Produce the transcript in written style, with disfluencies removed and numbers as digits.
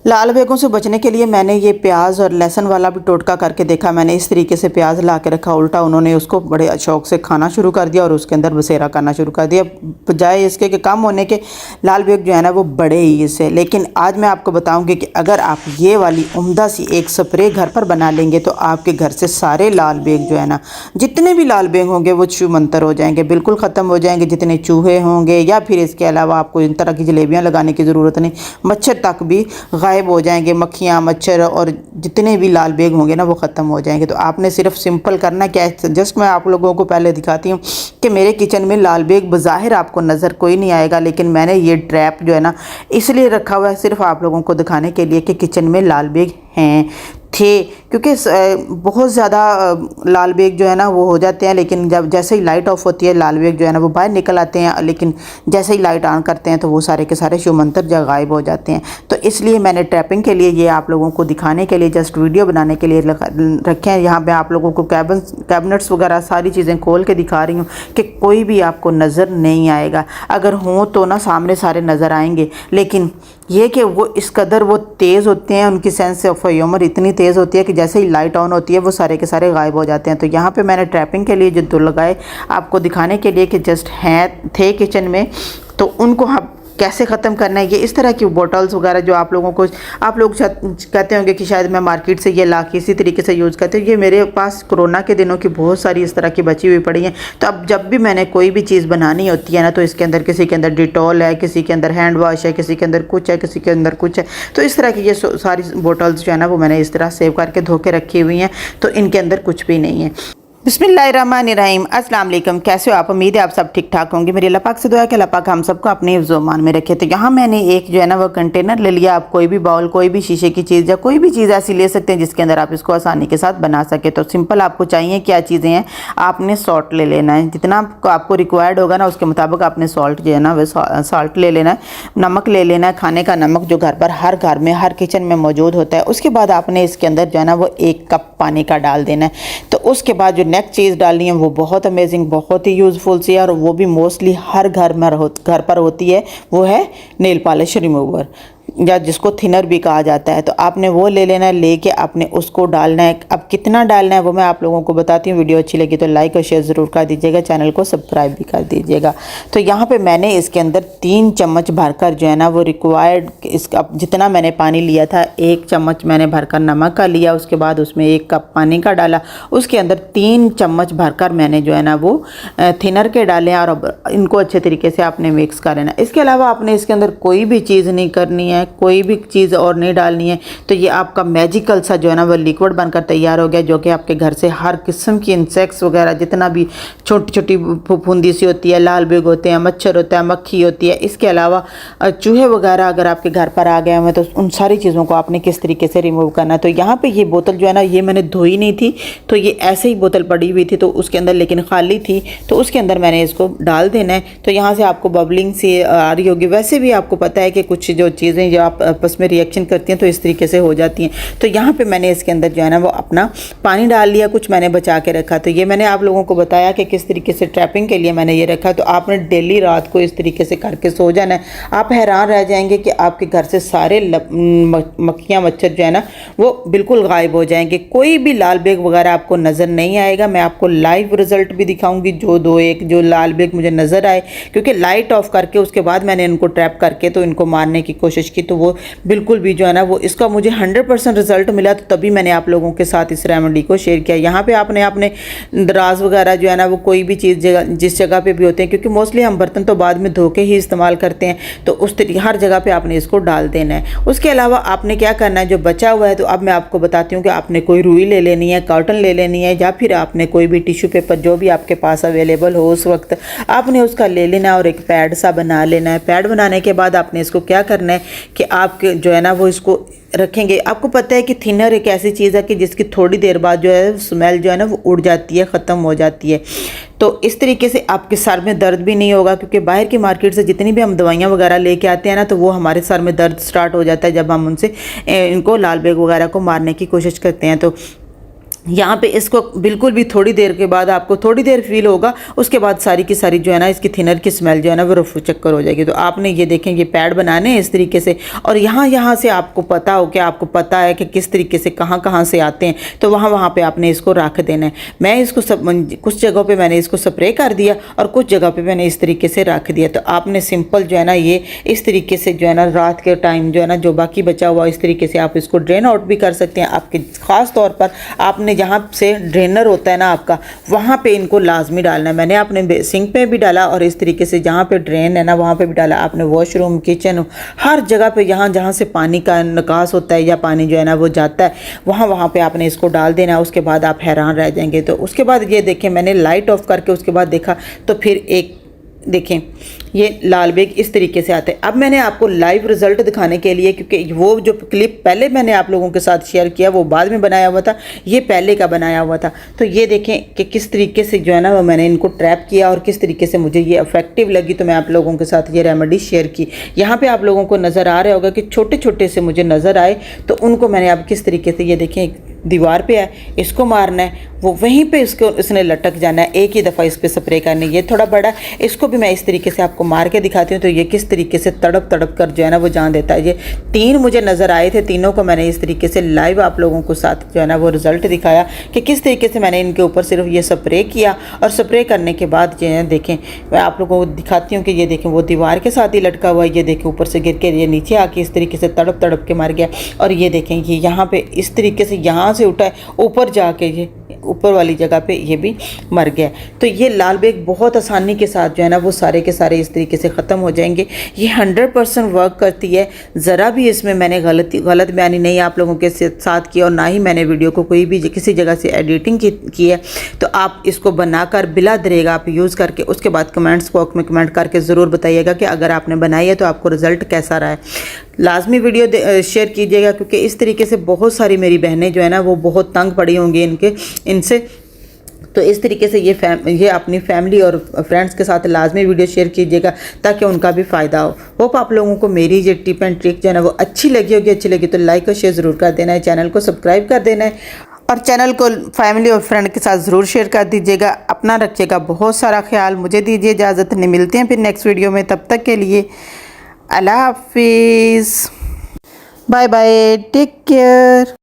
लाल बेगों से बचने के लिए मैंने ये प्याज और लहसुन वाला भी टोटका करके देखा। मैंने इस तरीके से प्याज ला के रखा उल्टा, उन्होंने उसको बड़े शौक से खाना शुरू कर दिया और उसके अंदर बसेरा करना शुरू कर दिया। बजाय इसके कि कम होने के, लाल बेग जो है ना वो बड़े ही इससे। लेकिन आज मैं आपको बताऊंगी कि अगर आप ये वाली उम्दा सी एक स्प्रे घर पर बना लेंगे तो आपके घर से सारे लाल बेग जो है ना, जितने भी लाल बेग होंगे वो छूमंतर हो जाएंगे, बिल्कुल ख़त्म हो जाएंगे। जितने चूहे होंगे या फिर इसके अलावा आपको इन तरह की जलेबियाँ लगाने की ज़रूरत नहीं, मच्छर तक भी गायब हो जाएंगे। मक्खियाँ, मच्छर और जितने भी लाल बेग होंगे ना वो ख़त्म हो जाएंगे। तो आपने सिर्फ सिंपल करना क्या है, जस्ट मैं आप लोगों को पहले दिखाती हूँ कि मेरे किचन में लाल बेग बज़ाहिर आपको नज़र कोई नहीं आएगा, लेकिन मैंने ये ट्रैप जो है ना इसलिए रखा हुआ है सिर्फ आप लोगों को दिखाने के लिए कि किचन में लाल बेग हैं थे। क्योंकि बहुत ज़्यादा लाल बेग जो है ना वो हो जाते हैं, लेकिन जब जैसे ही लाइट ऑफ होती है लाल बेग जो है ना वो बाहर निकल आते हैं, लेकिन जैसे ही लाइट ऑन करते हैं तो वो सारे के सारे शुमंतर जब गायब हो जाते हैं। तो इसलिए मैंने ट्रैपिंग के लिए ये आप लोगों को दिखाने के लिए जस्ट वीडियो बनाने के लिए रखे हैं। यहाँ पे आप लोगों को कैबिनेट्स वगैरह सारी चीज़ें खोल के दिखा रही हूँ कि कोई भी आपको नज़र नहीं आएगा। अगर हों तो ना सामने सारे नज़र आएंगे, लेकिन ये कि वो इस कदर वो तेज़ होते हैं, उनकी सेंस ऑफ ह्यूमर इतनी तेज़ होती है कि जैसे ही लाइट ऑन होती है वो सारे के सारे गायब हो जाते हैं। तो यहाँ पे मैंने ट्रैपिंग के लिए जो दो लगाए आपको दिखाने के लिए कि जस्ट हैं थे किचन में, तो उनको आप कैसे ख़त्म करना है। ये इस तरह की बोटल्स वगैरह जो आप लोगों को, आप लोग कहते होंगे कि शायद मैं मार्केट से ये ला के इसी तरीके से यूज़ करती हूँ। ये मेरे पास कोरोना के दिनों की बहुत सारी इस तरह की बची हुई पड़ी हैं। तो अब जब भी मैंने कोई भी चीज़ बनानी होती है ना, तो इसके अंदर किसी के अंदर डिटॉल है, किसी के अंदर हैंड वॉश है, किसी के अंदर कुछ है, किसी के अंदर कुछ है। तो इस तरह की ये सारी बोटल्स जो है ना वो मैंने इस तरह सेव करके धो के रखी हुई हैं, तो इनके अंदर कुछ भी नहीं है। बिस्मिल्लाहिर्रहमानिर्रहीम, अस्सलाम वालेकुम। कैसे हो आप? उम्मीद है आप सब ठीक ठाक होंगे। मेरी अल्लाह पाक से दुआ है कि अल्लाह पाक हम सबको अपने हिफ्ज़-ओ-मान में रखे। तो यहाँ मैंने एक जो है ना वो कंटेनर ले लिया। आप कोई भी बाउल, कोई भी शीशे की चीज़ या कोई भी चीज़ ऐसी ले सकते हैं जिसके अंदर आप इसको आसानी के साथ बना सके। तो सिंपल आपको चाहिए क्या चीज़ें हैं, आपने सॉल्ट ले लेना है, जितना आपको रिक्वायर्ड होगा ना उसके मुताबिक आपने सॉल्ट जो है ना वो सॉल्ट ले लेना है, नमक ले लेना है, खाने का नमक जो घर पर हर घर में हर किचन में मौजूद होता है। उसके बाद आपने इसके अंदर जो है ना वो 1 कप पानी का डाल देना है। तो उसके बाद जो नेक्स्ट चीज़ डालनी है वो बहुत अमेजिंग, बहुत ही यूज़फुल सी है और वो भी मोस्टली हर घर पर होती है, वो है नेल पॉलिश रिमूवर या जिसको थिनर भी कहा जाता है। तो आपने वो ले लेना है, लेके आपने उसको डालना है। अब कितना डालना है वो मैं आप लोगों को बताती हूँ। वीडियो अच्छी लगी तो लाइक और शेयर ज़रूर कर दीजिएगा, चैनल को सब्सक्राइब भी कर दीजिएगा। तो यहाँ पे मैंने इसके अंदर 3 चम्मच भरकर जो है ना वो रिक्वायर्ड, इसका जितना मैंने पानी लिया था 1 चम्मच मैंने भरकर नमक का लिया, उसके बाद उसमें 1 कप पानी का डाला, उसके अंदर 3 चम्मच भरकर मैंने जो है ना वो थिनर के डाले और अब इनको अच्छे तरीके से आपने मिक्स कर लेना। इसके अलावा आपने इसके अंदर कोई भी चीज़ नहीं करनी है, कोई भी चीज़ और नहीं डालनी है। तो ये आपका मैजिकल सा जो है ना वो लिक्विड बनकर तैयार हो गया, जो कि आपके घर से हर किस्म की इंसेक्ट्स वगैरह जितना भी छोटी छोटी फुफुंदी सी होती है, लाल बेग होते हैं, मच्छर होता है, मक्खी होती है, इसके अलावा चूहे वगैरह अगर आपके घर पर आ गए हैं तो उन सारी चीज़ों को आपने किस तरीके से रिमूव करना है। तो यहाँ पर ये बोतल जो है ना ये मैंने धोई नहीं थी, तो ये ऐसे ही बोतल पड़ी हुई थी तो उसके अंदर, लेकिन खाली थी, तो उसके अंदर मैंने इसको डाल देना है। तो यहाँ से आपको बबलिंग सी आ रही होगी। वैसे भी आपको पता है कि कुछ जो चीज़ें जो आप आपस में रिएक्शन करती हैं तो इस तरीके से हो जाती हैं। तो यहाँ पे मैंने इसके अंदर जो है ना वो अपना पानी डाल लिया, कुछ मैंने बचा के रखा। तो ये मैंने आप लोगों को बताया कि किस तरीके से ट्रैपिंग के लिए मैंने ये रखा। तो आपने डेली रात को इस तरीके से करके सो जाना है। आप हैरान रह जाएंगे कि आपके घर से सारे मक्खियाँ, मच्छर जो है ना वो बिल्कुल गायब हो जाएंगे। कोई भी लाल बेग वगैरह आपको नज़र नहीं आएगा। मैं आपको लाइव रिजल्ट भी दिखाऊंगी, जो लाल बेग मुझे नज़र आए, क्योंकि लाइट ऑफ करके उसके बाद मैंने इनको ट्रैप करके तो इनको मारने की कोशिश की, तो वो बिल्कुल भी जो है ना वो इसका मुझे 100% रिजल्ट मिला। तो तभी मैंने आप लोगों के साथ इस रेमेडी को शेयर किया। यहाँ पे आपने अपने दराज वगैरह जो है ना वो कोई भी चीज़ जिस जगह पे भी होते हैं, क्योंकि मोस्टली हम बर्तन तो बाद में धो के ही इस्तेमाल करते हैं, तो उस तरीके हर जगह पे आपने इसको डाल देना है। उसके अलावा आपने क्या करना है, जो बचा हुआ है तो अब मैं आपको बताती हूँ कि आपने कोई रुई ले लेनी है, कॉटन ले लेनी है, या फिर आपने कोई भी टिश्यू पेपर जो भी आपके पास अवेलेबल हो उस वक्त आपने उसका ले लेना है और एक पैड सा बना लेना है। पैड बनाने के बाद आपने इसको क्या करना है कि आपके जो है ना वो इसको रखेंगे। आपको पता है कि थिनर एक ऐसी चीज़ है कि जिसकी थोड़ी देर बाद जो है स्मेल जो है ना वो उड़ जाती है, ख़त्म हो जाती है। तो इस तरीके से आपके सर में दर्द भी नहीं होगा, क्योंकि बाहर की मार्केट से जितनी भी हम दवाइयाँ वगैरह लेके आते हैं ना तो वो हमारे सर में दर्द स्टार्ट हो जाता है जब हम उनसे इनको लाल बेग वगैरह को मारने की कोशिश करते हैं। तो यहाँ पे इसको बिल्कुल भी थोड़ी देर के बाद आपको थोड़ी देर फील होगा, उसके बाद सारी की सारी जो है ना इसकी थिनर की स्मेल जो है ना वो रफू चक्कर हो जाएगी। तो आपने ये देखें ये पैड बनाने हैं इस तरीके से, और यहाँ से आपको पता हो कि आपको पता है कि किस तरीके से कहाँ से आते हैं, तो वहाँ पे आपने इसको रख देना है। मैं इसको कुछ जगहों पर मैंने इसको स्प्रे कर दिया और कुछ जगह पर मैंने इस तरीके से रख दिया। तो आपने सिंपल जो है ना ये इस तरीके से जो है ना रात के टाइम जो है ना जो बाकी बचा हुआ इस तरीके से आप इसको ड्रेन आउट भी कर सकते हैं। आपके ख़ास तौर पर आपने जहाँ से ड्रेनर होता है ना आपका, वहाँ पे इनको लाजमी डालना है। मैंने अपने सिंक पे भी डाला और इस तरीके से जहाँ पे ड्रेन है ना वहाँ पे भी डाला। आपने वॉशरूम, किचन, हर जगह पे जहाँ से पानी का निकास होता है या पानी जो है ना वो जाता है वहाँ पे आपने इसको डाल देना है। उसके बाद आप हैरान रह जाएंगे। तो उसके बाद ये देखें मैंने लाइट ऑफ करके उसके बाद देखा तो फिर एक देखें ये लाल बेग इस तरीके से आते हैं। अब मैंने आपको लाइव रिजल्ट दिखाने के लिए, क्योंकि वो जो क्लिप पहले मैंने आप लोगों के साथ शेयर किया वो बाद में बनाया हुआ था, ये पहले का बनाया हुआ था। तो ये देखें कि किस तरीके से जो है ना वो मैंने इनको ट्रैप किया और किस तरीके से मुझे ये इफेक्टिव लगी। तो मैं आप लोगों के साथ ये रेमेडी शेयर की। यहाँ पर आप लोगों को नज़र आ रहा होगा कि छोटे छोटे से मुझे नज़र आए, तो उनको मैंने अब किस तरीके से ये देखें दीवार पे है, इसको मारना है, वो वहीं पे इसने लटक जाना है, एक ही दफ़ा इस पर स्प्रे करनी है। ये थोड़ा बड़ा, इसको भी मैं इस तरीके से आपको मार के दिखाती हूँ। तो ये किस तरीके से तड़प कर जो है ना वो जान देता है। ये 3 मुझे नज़र आए थे, तीनों को मैंने इस तरीके से लाइव आप लोगों को साथ जो है ना वो रिज़ल्ट दिखाया कि किस तरीके से मैंने इनके ऊपर सिर्फ ये स्प्रे किया। और स्प्रे करने के बाद जो है देखें मैं आप लोगों को दिखाती हूँ कि ये देखें वो दीवार के साथ ही लटका हुआ है। ये देखें ऊपर से गिर के ये नीचे आके इस तरीके से तड़प के मर गया। और ये देखें ये यहाँ पे इस तरीके से यहाँ से उठा है, ऊपर जाके ये ऊपर वाली जगह पे ये भी मर गया। तो ये लाल बेग बहुत आसानी के साथ जो है ना वो सारे के सारे इस तरीके से ख़त्म हो जाएंगे। ये 100% वर्क करती है। ज़रा भी इसमें मैंने गलत बयानी नहीं आप लोगों के साथ की, और ना ही मैंने वीडियो को कोई भी किसी जगह से एडिटिंग की है। तो आप इसको बनाकर बिला दरेगा आप यूज़ करके उसके बाद कमेंट्स बॉक्स में कमेंट करके ज़रूर बताइएगा कि अगर आपने बनाई है तो आपको रिज़ल्ट कैसा रहा है। लाजमी वीडियो शेयर कीजिएगा, क्योंकि इस तरीके से बहुत सारी मेरी बहनें जो है ना वो बहुत तंग पड़ी होंगी इनसे। तो इस तरीके से ये अपनी फैमिली और फ्रेंड्स के साथ लाजमी वीडियो शेयर कीजिएगा ताकि उनका भी फ़ायदा हो। होप आप लोगों को मेरी ये टिप एंड ट्रिक जो है ना वो अच्छी लगी तो लाइक और शेयर ज़रूर कर देना है, चैनल को सब्सक्राइब कर देना है और चैनल को फैमिली और फ्रेंड के साथ ज़रूर शेयर कर दीजिएगा। अपना रखिएगा बहुत सारा ख्याल। मुझे दीजिए इजाज़त, नहीं मिलते हैं फिर नेक्स्ट वीडियो में। तब तक के लिए अल्लाह हाफिज़, बाय बाय, टेक केयर।